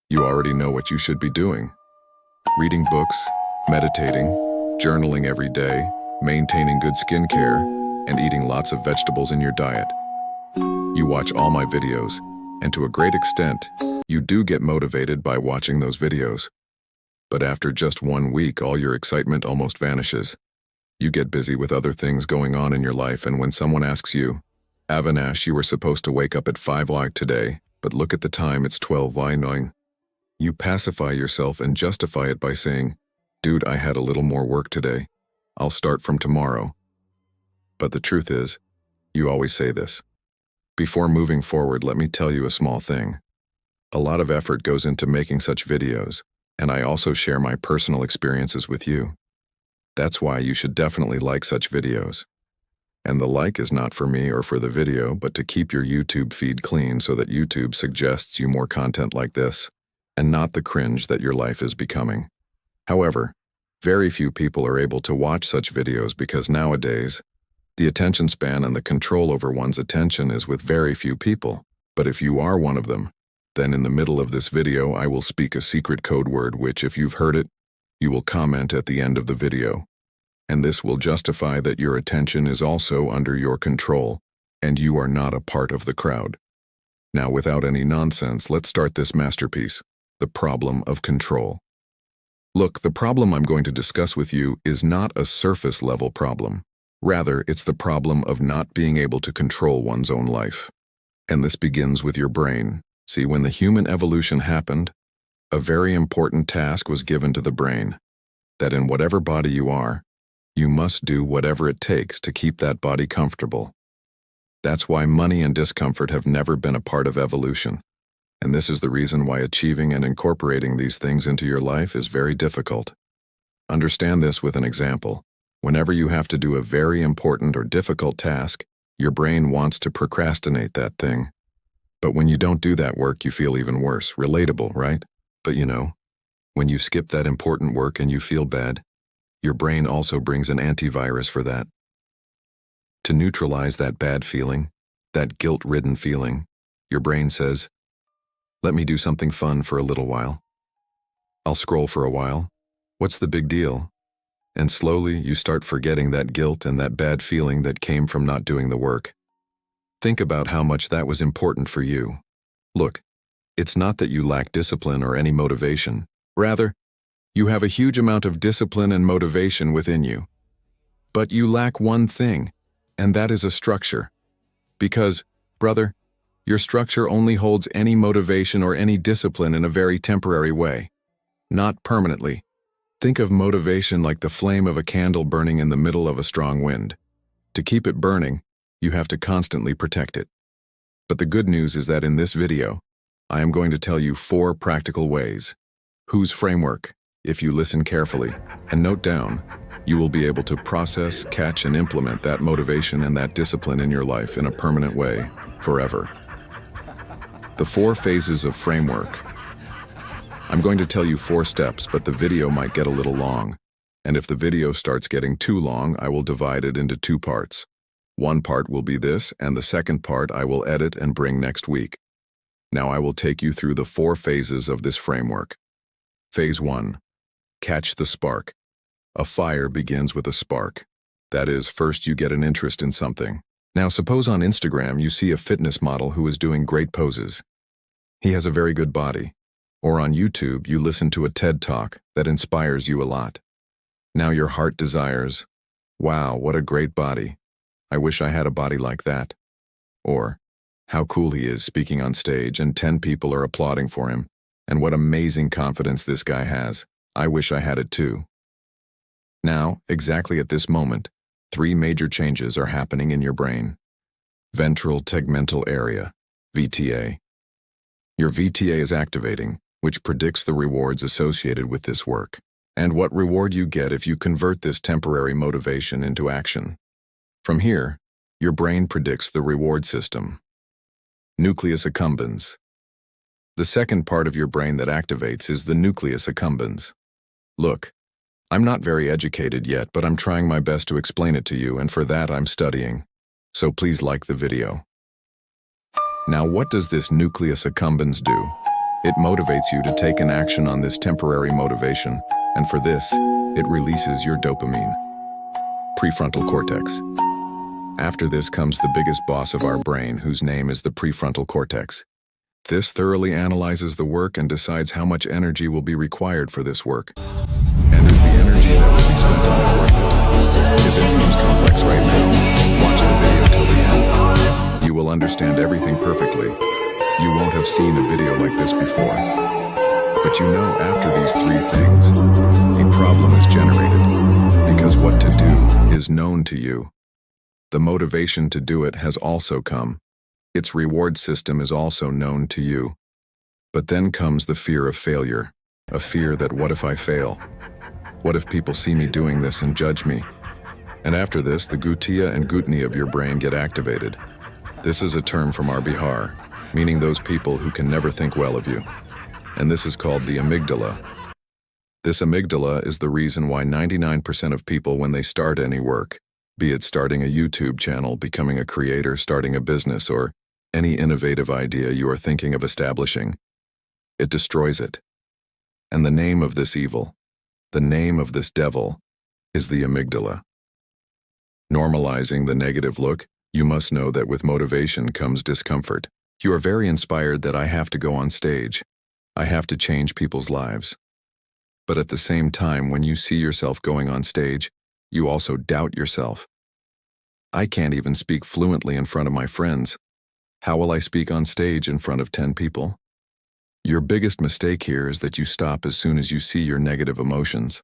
You already know what you should be doing. Reading books, meditating, journaling every day, maintaining good skincare, and eating lots of vegetables in your diet. You watch all my videos, and to a great extent, you do get motivated by watching those videos. But after just 1 week, all your excitement almost vanishes. You get busy with other things going on in your life, and when someone asks you, Avinash, you were supposed to wake up at 5 today, but look at the time, it's 12:09. You pacify yourself and justify it by saying, dude, I had a little more work today. I'll start from tomorrow. But the truth is, you always say this. Before moving forward, let me tell you a small thing. A lot of effort goes into making such videos, and I also share my personal experiences with you. That's why you should definitely like such videos. And the like is not for me or for the video, but to keep your YouTube feed clean so that YouTube suggests you more content like this, and not the cringe that your life is becoming. However, very few people are able to watch such videos because nowadays, the attention span and the control over one's attention is with very few people. But if you are one of them, then in the middle of this video I will speak a secret code word which, if you've heard it, you will comment at the end of the video. And this will justify that your attention is also under your control, and you are not a part of the crowd. Now, without any nonsense, let's start this masterpiece, the problem of control. Look, the problem I'm going to discuss with you is not a surface-level problem. Rather, it's the problem of not being able to control one's own life. And this begins with your brain. See, when the human evolution happened, a very important task was given to the brain, that in whatever body you are, you must do whatever it takes to keep that body comfortable. That's why money and discomfort have never been a part of evolution. And this is the reason why achieving and incorporating these things into your life is very difficult. Understand this with an example. Whenever you have to do a very important or difficult task, your brain wants to procrastinate that thing. But when you don't do that work, you feel even worse. Relatable, right? But you know, when you skip that important work and you feel bad, your brain also brings an antivirus for that. To neutralize that bad feeling, that guilt-ridden feeling, your brain says, let me do something fun for a little while. I'll scroll for a while. What's the big deal? And slowly you start forgetting that guilt and that bad feeling that came from not doing the work. Think about how much that was important for you. Look, it's not that you lack discipline or any motivation. Rather, you have a huge amount of discipline and motivation within you. But you lack one thing, and that is a structure. Because, brother, your structure only holds any motivation or any discipline in a very temporary way, not permanently. Think of motivation like the flame of a candle burning in the middle of a strong wind. To keep it burning, you have to constantly protect it. But the good news is that in this video, I am going to tell you 4 practical ways. Whose framework, if you listen carefully and note down, you will be able to process, catch, and implement that motivation and that discipline in your life in a permanent way, forever. The 4 phases of framework. I'm going to tell you 4 steps, but the video might get a little long. And if the video starts getting too long, I will divide it into 2 parts. One part will be this, and the second part I will edit and bring next week. Now I will take you through the 4 phases of this framework. Phase 1. Catch the spark. A fire begins with a spark. That is, first you get an interest in something. Now suppose on Instagram you see a fitness model who is doing great poses. He has a very good body. Or on YouTube you listen to a TED Talk that inspires you a lot. Now your heart desires, wow, what a great body. I wish I had a body like that. Or, how cool he is speaking on stage and 10 people are applauding for him. And what amazing confidence this guy has. I wish I had it too. Now, exactly at this moment, 3 major changes are happening in your brain. Ventral tegmental area, VTA. Your VTA is activating, which predicts the rewards associated with this work, and what reward you get if you convert this temporary motivation into action. From here, your brain predicts the reward system. Nucleus accumbens. The second part of your brain that activates is the nucleus accumbens. Look, I'm not very educated yet, but I'm trying my best to explain it to you, and for that I'm studying. So please like the video. Now, what does this nucleus accumbens do? It motivates you to take an action on this temporary motivation, and for this, it releases your dopamine. Prefrontal cortex. After this comes the biggest boss of our brain, whose name is the prefrontal cortex. This thoroughly analyzes the work and decides how much energy will be required for this work. And is the energy that will be spent on it worth it? If it seems complex right now, watch the video till the end. You will understand everything perfectly. You won't have seen a video like this before. But you know, after these three things, a problem is generated, because what to do is known to you. The motivation to do it has also come. Its reward system is also known to you. But then comes the fear of failure, a fear that what if I fail? What if people see me doing this and judge me? And after this, the 𝗬𝗄 and 𝗬𝗄 of your brain get activated. This is a term from 𝗪𝗵𝗺, meaning those people who can never think well of you. And this is called the amygdala. This amygdala is the reason why 99% of people, when they start any work, be it starting a YouTube channel, becoming a creator, starting a business, or any innovative idea you are thinking of establishing, it destroys it. And the name of this evil, the name of this devil, is the amygdala. Normalizing the negative look, you must know that with motivation comes discomfort. You are very inspired that I have to go on stage. I have to change people's lives. But at the same time, when you see yourself going on stage, you also doubt yourself. I can't even speak fluently in front of my friends. How will I speak on stage in front of 10 people? Your biggest mistake here is that you stop as soon as you see your negative emotions.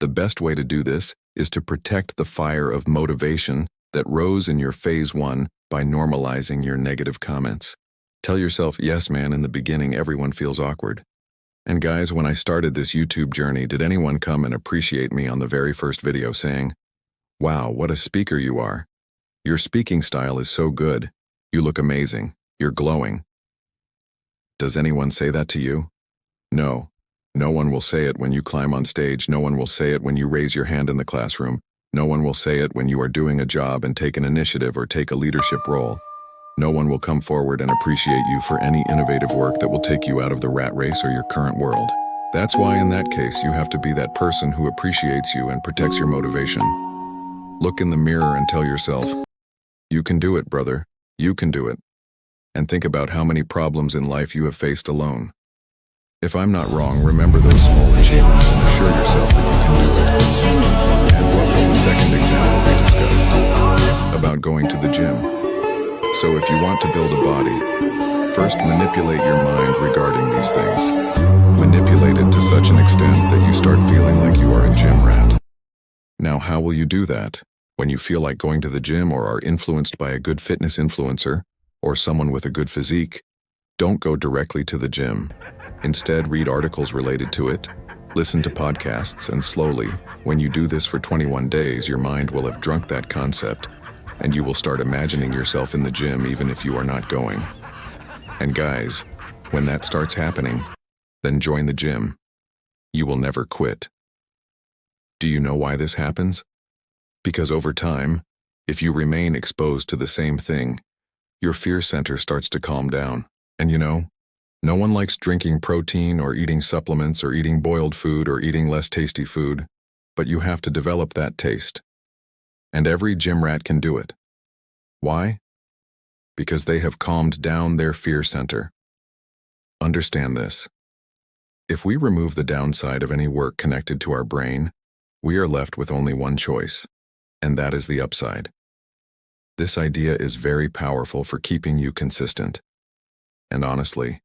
The best way to do this is to protect the fire of motivation that rose in your phase 1 by normalizing your negative comments. Tell yourself, yes man, in the beginning everyone feels awkward. And guys, when I started this YouTube journey, did anyone come and appreciate me on the very first video saying, "Wow, what a speaker you are. Your speaking style is so good. You look amazing. You're glowing." Does anyone say that to you? No. No one will say it when you climb on stage. No one will say it when you raise your hand in the classroom. No one will say it when you are doing a job and take an initiative or take a leadership role. No one will come forward and appreciate you for any innovative work that will take you out of the rat race or your current world. That's why in that case you have to be that person who appreciates you and protects your motivation. Look in the mirror and tell yourself, you can do it, brother. You can do it. And think about how many problems in life you have faced alone. If I'm not wrong, remember those small achievements and assure yourself that you can do it. And what was the second example we discussed? About going to the gym. So if you want to build a body, first manipulate your mind regarding these things. Manipulate it to such an extent that you start feeling like you are a gym rat. Now, how will you do that? When you feel like going to the gym or are influenced by a good fitness influencer or someone with a good physique, don't go directly to the gym. Instead, read articles related to it, listen to podcasts, and slowly, when you do this for 21 days, your mind will have drunk that concept, and you will start imagining yourself in the gym even if you are not going. And guys, when that starts happening, then join the gym. You will never quit. Do you know why this happens? Because over time, if you remain exposed to the same thing, your fear center starts to calm down. And you know, no one likes drinking protein or eating supplements or eating boiled food or eating less tasty food, but you have to develop that taste. And every gym rat can do it. Why? Because they have calmed down their fear center. Understand this. If we remove the downside of any work connected to our brain, we are left with only one choice, and that is the upside. This idea is very powerful for keeping you consistent. And honestly,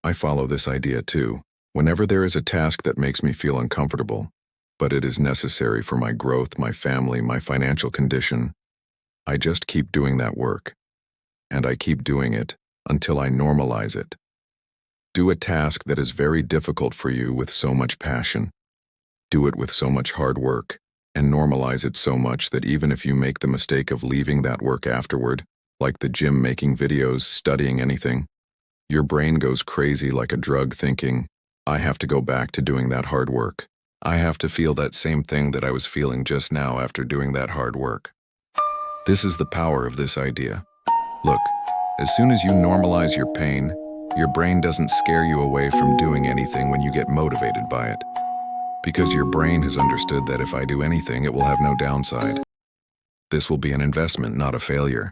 I follow this idea too. Whenever there is a task that makes me feel uncomfortable, but it is necessary for my growth, my family, my financial condition, I just keep doing that work. And I keep doing it until I normalize it. Do a task that is very difficult for you with so much passion. Do it with so much hard work, and normalize it so much that even if you make the mistake of leaving that work afterward, like the gym, making videos, studying anything, your brain goes crazy like a drug thinking, I have to go back to doing that hard work. I have to feel that same thing that I was feeling just now after doing that hard work. This is the power of this idea. Look, as soon as you normalize your pain, Your brain doesn't scare you away from doing anything when you get motivated by it. Because your brain has understood that if I do anything, it will have no downside. This will be an investment, not a failure.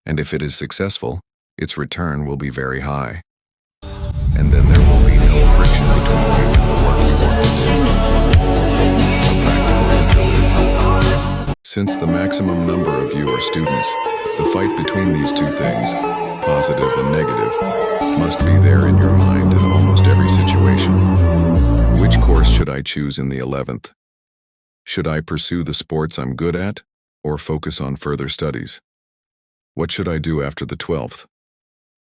And if it is successful, its return will be very high. And then there will be no friction between you and the work you want to do. Since the maximum number of you are students, the fight between these two things, positive and negative, must be there in your mind in almost every situation. Which course should I choose in the 11th? Should I pursue the sports I'm good at, or focus on further studies? What should I do after the 12th?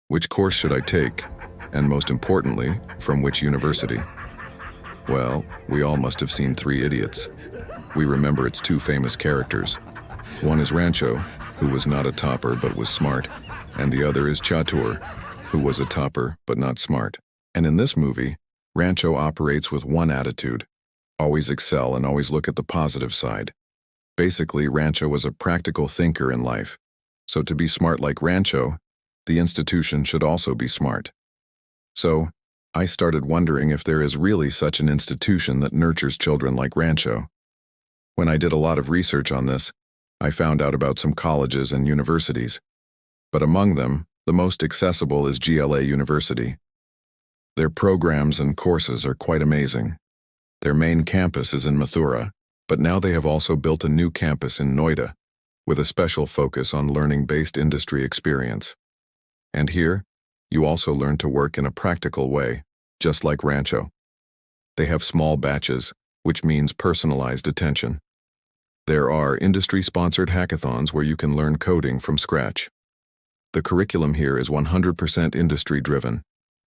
Which course should I take, and most importantly, from which university? Well, we all must have seen Three Idiots. We remember its two famous characters. One is Rancho, who was not a topper but was smart, and the other is Chatur, who was a topper but not smart. And in this movie, Rancho operates with one attitude: always excel and always look at the positive side. Basically, Rancho was a practical thinker in life. So to be smart like Rancho, the institution should also be smart. So, I started wondering if there is really such an institution that nurtures children like Rancho. When I did a lot of research on this, I found out about some colleges and universities. But among them, the most accessible is GLA University. Their programs and courses are quite amazing. Their main campus is in Mathura, but now they have also built a new campus in Noida, with a special focus on learning-based industry experience. And here, you also learn to work in a practical way, just like Rancho. They have small batches, which means personalized attention. There are industry-sponsored hackathons where you can learn coding from scratch. The curriculum here is 100% industry-driven,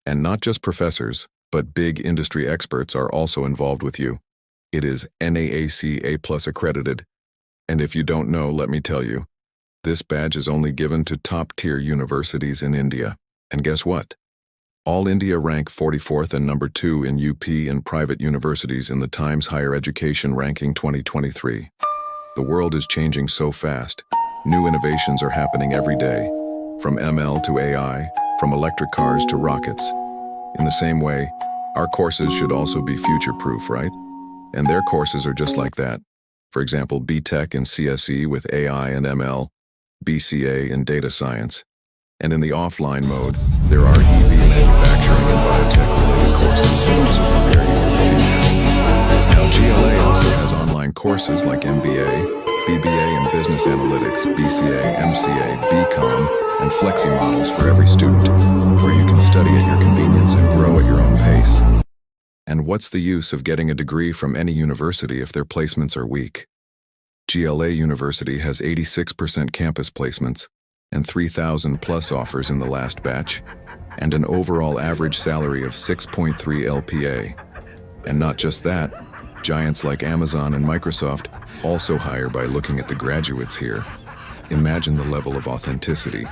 and not just professors, but big industry experts are also involved with you. It is NAACA+ accredited, and if you don't know, let me tell you, this badge is only given to top-tier universities in India. And guess what? All India rank 44th and number 2 in UP and private universities in the Times Higher Education Ranking 2023. The world is changing so fast. New innovations are happening every day, from ML to AI, from electric cars to rockets. In the same way, our courses should also be future-proof, right? And their courses are just like that. For example, B.Tech in CSE with AI and ML, BCA in data science. And in the offline mode, there are EV manufacturing and biotech-related courses that also prepare you for the future. Now, GLA also has online courses like MBA, BBA in Business Analytics, BCA, MCA, BCom, and Flexi models for every student, where you can study at your convenience and grow at your own pace. And what's the use of getting a degree from any university if their placements are weak? GLA University has 86% campus placements, and 3,000+ offers in the last batch, and an overall average salary of 6.3 LPA. And not just that, giants like Amazon and Microsoft also hire by looking at the graduates here. Imagine the level of authenticity.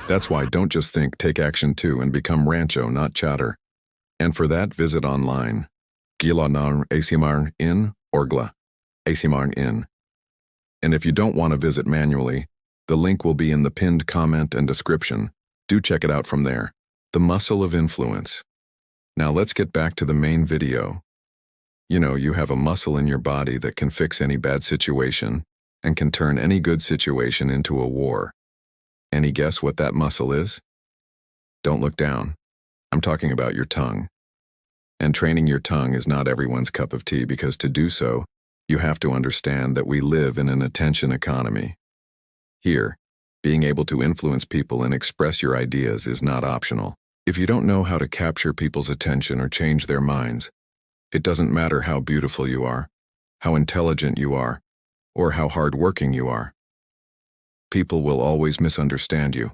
That's why don't just think, take action too and become Rancho, not Chatter. And for that, visit online. 𝗬𝗏𝗏 or 𝗬𝗏𝗏. And if you don't want to visit manually, the link will be in the pinned comment and description. Do check it out from there. The muscle of influence. Now let's get back to the main video. You know, you have a muscle in your body that can fix any bad situation and can turn any good situation into a war. Any guess what that muscle is? Don't look down. I'm talking about your tongue. And training your tongue is not everyone's cup of tea, because to do so, you have to understand that we live in an attention economy. Here, being able to influence people and express your ideas is not optional. If you don't know how to capture people's attention or change their minds, it doesn't matter how beautiful you are, how intelligent you are, or how hardworking you are. People will always misunderstand you,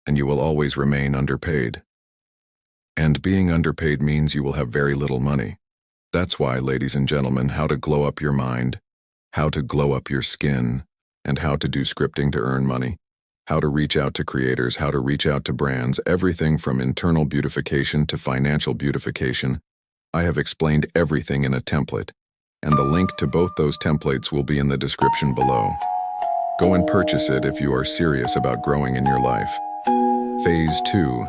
and you will always remain underpaid. And being underpaid means you will have very little money. That's why, ladies and gentlemen, how to glow up your mind, how to glow up your skin, and how to do scripting to earn money, how to reach out to creators, how to reach out to brands, everything from internal beautification to financial beautification. I have explained everything in a template, and the link to both those templates will be in the description below. Go and purchase it if you are serious about growing in your life. Phase 2.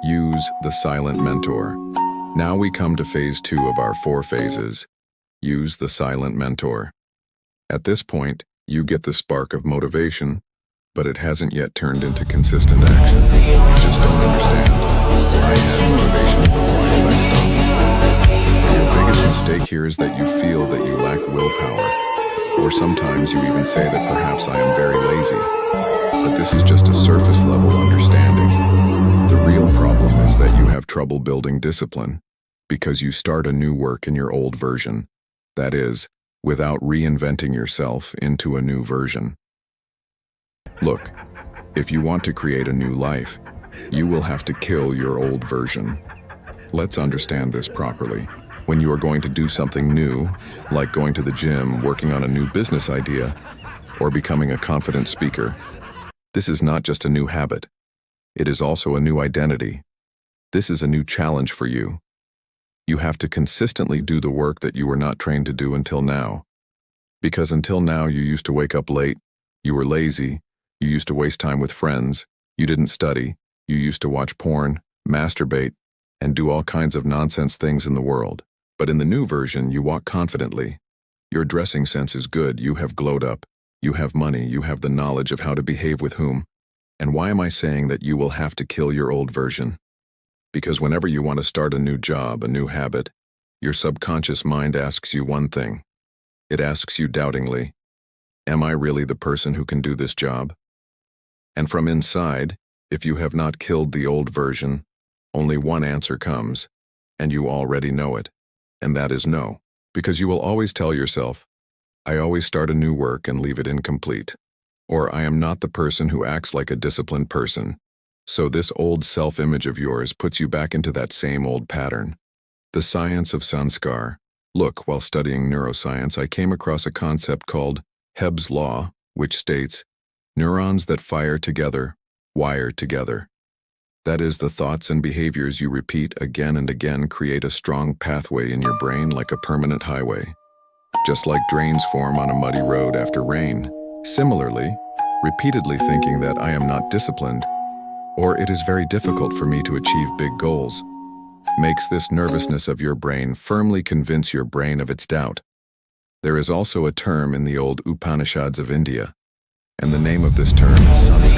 Use the silent mentor. Now we come to phase 2 of our 4 phases. Use the silent mentor. At this point, you get the spark of motivation, but it hasn't yet turned into consistent action. You just don't understand. I had motivation, but why did I stop? Your biggest mistake here is that you feel that you lack willpower, or sometimes you even say that perhaps I am very lazy. But this is just a surface level understanding. The real problem is that you have trouble building discipline because you start a new work in your old version. That is, without reinventing yourself into a new version. Look, if you want to create a new life, you will have to kill your old version. Let's understand this properly. When you are going to do something new, like going to the gym, working on a new business idea, or becoming a confident speaker, this is not just a new habit. It is also a new identity. This is a new challenge for you. You have to consistently do the work that you were not trained to do until now. Because until now you used to wake up late, you were lazy, you used to waste time with friends, you didn't study, you used to watch porn, masturbate, and do all kinds of nonsense things in the world. But in the new version, you walk confidently. Your dressing sense is good, you have glowed up, you have money, you have the knowledge of how to behave with whom. And why am I saying that you will have to kill your old version? Because whenever you want to start a new job, a new habit, your subconscious mind asks you one thing. It asks you doubtingly, am I really the person who can do this job? And from inside, if you have not killed the old version, only one answer comes, and you already know it, and that is no. Because you will always tell yourself, I always start a new work and leave it incomplete. Or I am not the person who acts like a disciplined person. So this old self-image of yours puts you back into that same old pattern. The science of 𝗪𝗏. Look, while studying neuroscience, I came across a concept called Hebb's law, which states, neurons that fire together, wire together. That is, the thoughts and behaviors you repeat again and again create a strong pathway in your brain like a permanent highway. Just like drains form on a muddy road after rain. Similarly, repeatedly thinking that I am not disciplined, or it is very difficult for me to achieve big goals, makes this nervousness of your brain firmly convince your brain of its doubt. There is also a term in the old Upanishads of India, and the name of this term is 𝗪𝗏.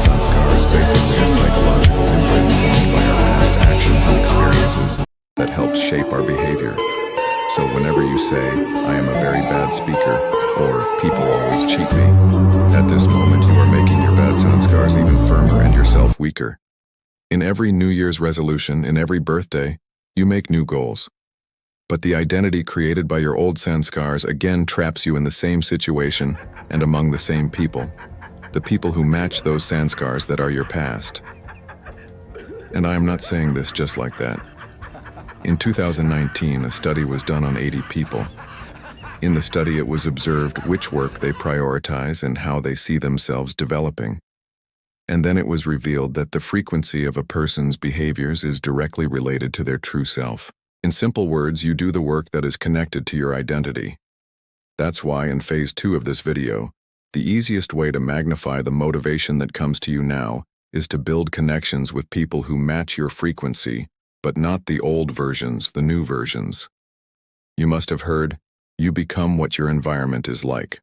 𝗪𝗏 is basically a psychological imprint formed by our past actions and experiences that helps shape our behavior. So whenever you say, I am a very bad speaker, or people always cheat me, at this moment you are making your bad 𝗪𝗏s even firmer and yourself weaker. In every New Year's resolution, in every birthday, you make new goals. But the identity created by your old 𝗪𝗏s again traps you in the same situation and among the same people, the people who match those 𝗪𝗏s that are your past. And I am not saying this just like that. In 2019, a study was done on 80 people. In the study, it was observed which work they prioritize and how they see themselves developing. And then it was revealed that the frequency of a person's behaviors is directly related to their true self. In simple words, you do the work that is connected to your identity. That's why in phase 2 of this video, the easiest way to magnify the motivation that comes to you now is to build connections with people who match your frequency, but not the old versions, the new versions. You must have heard, you become what your environment is like.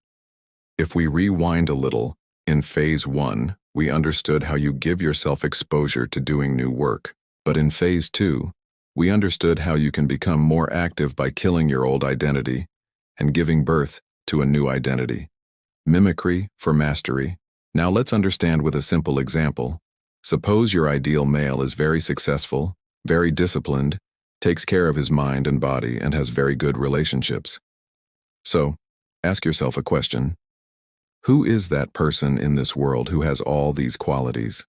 If we rewind a little, in phase 1, we understood how you give yourself exposure to doing new work. But in phase 2, we understood how you can become more active by killing your old identity and giving birth to a new identity. Mimicry for mastery. Now let's understand with a simple example. Suppose your ideal male is very successful, very disciplined, takes care of his mind and body, and has very good relationships. So, ask yourself a question. Who is that person in this world who has all these qualities?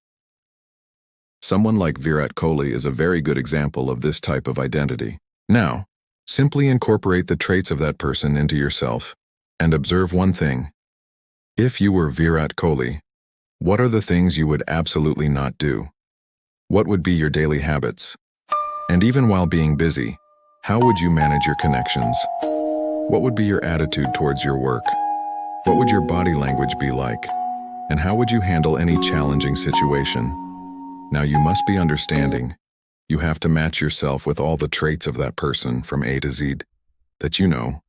Someone like 𝗬𝗏𝗪 is a very good example of this type of identity. Now, simply incorporate the traits of that person into yourself and observe one thing. If you were 𝗬𝗏𝗪, what are the things you would absolutely not do? What would be your daily habits? And even while being busy, how would you manage your connections? What would be your attitude towards your work? What would your body language be like? And how would you handle any challenging situation? Now you must be understanding. You have to match yourself with all the traits of that person from A to Z that you know,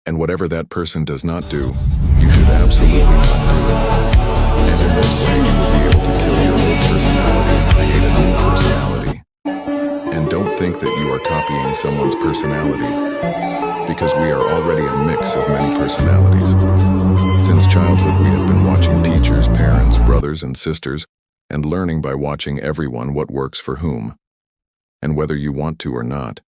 and whatever that person does not do, you should absolutely not do. And in this way you will be able to kill your old personality and create a new personality. And don't think that you are copying someone's personality, because we are already a mix of many personalities. Since childhood we have been watching teachers, parents, brothers and sisters, and learning by watching everyone what works for whom. And whether you want to or not,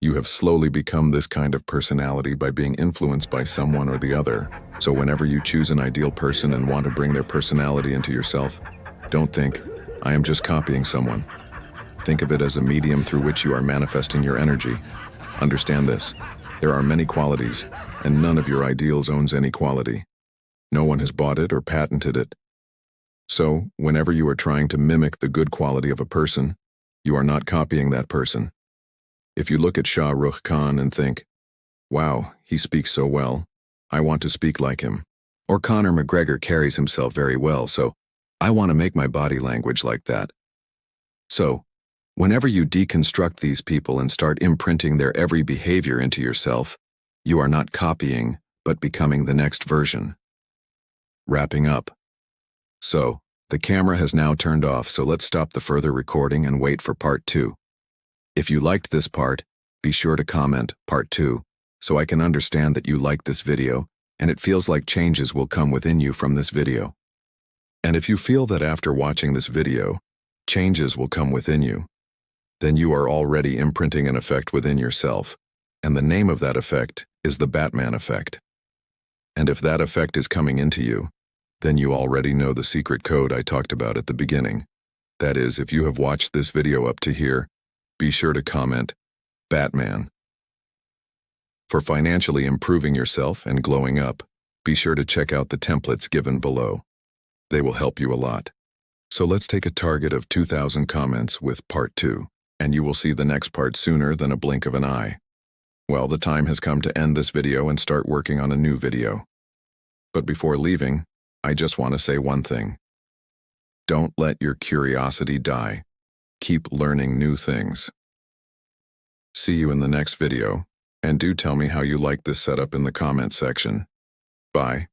you have slowly become this kind of personality by being influenced by someone or the other. So whenever you choose an ideal person and want to bring their personality into yourself, don't think, I am just copying someone. Think of it as a medium through which you are manifesting your energy. Understand this, there are many qualities, and none of your ideals owns any quality. No one has bought it or patented it. So, whenever you are trying to mimic the good quality of a person, you are not copying that person. If you look at Shah Rukh Khan and think, wow, he speaks so well, I want to speak like him. Or Conor McGregor carries himself very well, so I want to make my body language like that. So, whenever you deconstruct these people and start imprinting their every behavior into yourself, you are not copying, but becoming the next version. Wrapping up. So, the camera has now turned off, so let's stop the further recording and wait for part 2. If you liked this part, be sure to comment part 2, so I can understand that you liked this video, and it feels like changes will come within you from this video. And if you feel that after watching this video, changes will come within you, then you are already imprinting an effect within yourself, and the name of that effect is the Batman effect. And if that effect is coming into you, then you already know the secret code I talked about at the beginning. That is, if you have watched this video up to here, be sure to comment, Batman. For financially improving yourself and glowing up, be sure to check out the templates given below. They will help you a lot. So let's take a target of 2,000 comments with part 2, and you will see the next part sooner than a blink of an eye. Well, the time has come to end this video and start working on a new video. But before leaving, I just want to say one thing. Don't let your curiosity die. Keep learning new things. See you in the next video, and do tell me how you like this setup in the comment section. Bye.